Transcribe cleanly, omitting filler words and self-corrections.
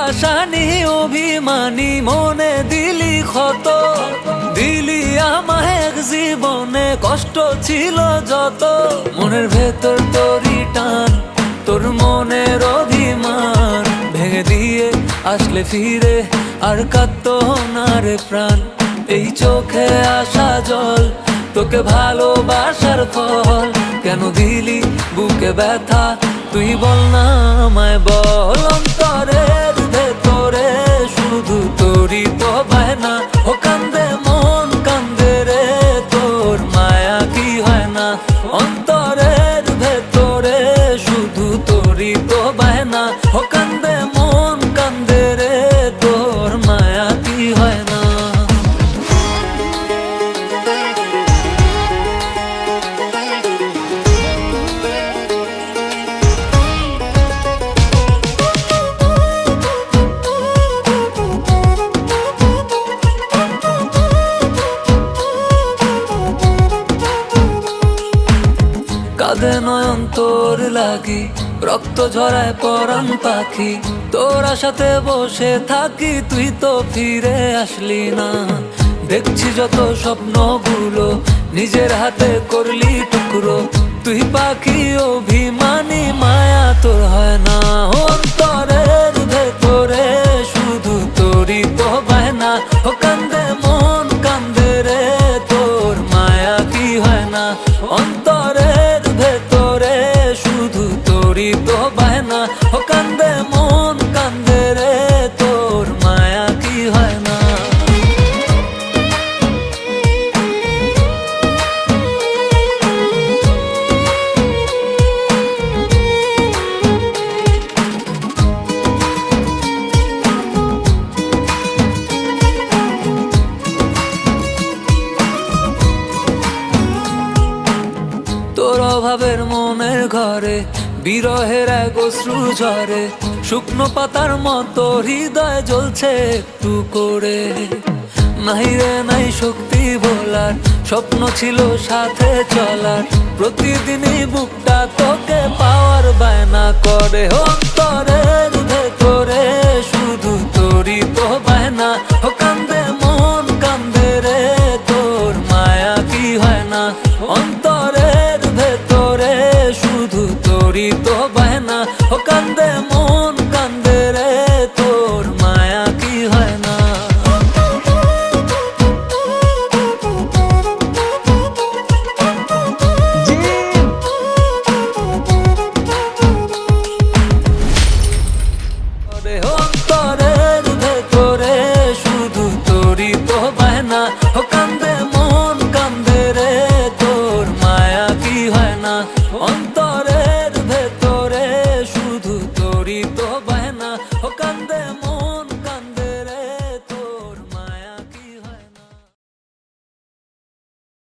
আশানি অভিমানী মনে দিলি ক্ষত, দিলি আমায় এক জীবনে কষ্ট ছিল যত। মনের ভেতর তোরই টান, তোর মনের অভিমান ভেঙে দিয়ে আসলে ফিরে আর কাঁদতো না রে প্রাণ। এই চোখে আসা জল তোকে ভালোবাসার ফল, কেন দিলি বুকে ব্যথা তুই বল না আমায় বল। অন্তরের ভেতরে শুধু তোরই তো বায়না, ও কান্দে মন কান্দে রে তোর মায়া কি হয় না। অন্তরের ভেতরে শুধু তোরই তো বায়না, ও কান্দে মন কান্দে রে তোর মায়া কি হয় না। কাঁদে নয়ন তোর লাগি, রক্ত ঝরায় পরাণ পাখি। তোর আশাতে বসে থাকি, তুই তো ফিরে আসলি না। দেখছি যত স্বপ্নগুলো নিজের হাতে করলি টুকরো, তুই পাখি অভিমানী মায়া তোর হয় না। অন্তরের ভেতরে শুধু তোরই তো বায়না, ও কান্দে মন কান্দে রে তোর মায়া কি হয় না। অন্তরের ভেতরে শুধু তোরই তো বায়না, ও কান্দে মন কান্দে রে তোর মায়া কি হয় না। তোর অভাবের মনের ঘরে বিরহের এক অশ্রু ঝরে, শুকনো পাতার মতো হৃদয় জ্বলছে একটু করে। নাই রে নাই শক্তি ভোলার, স্বপ্ন ছিল সাথে চলার, প্রতিদিনই বুকটা তোকে পাওয়ার বায়না করে। অন্তরের ভেতরে শুধু তোরই তো বায়না, ও কান্দে মন কান্দে রে তোর মায়া কি হয় না। অন্তরের ভেতরে শুধু তোরই তো বায়না, ও কান্দে মন কান্দে রে তোর মায়া কি হয় না। অন্তরের ভেতরে শুধু তোরই তো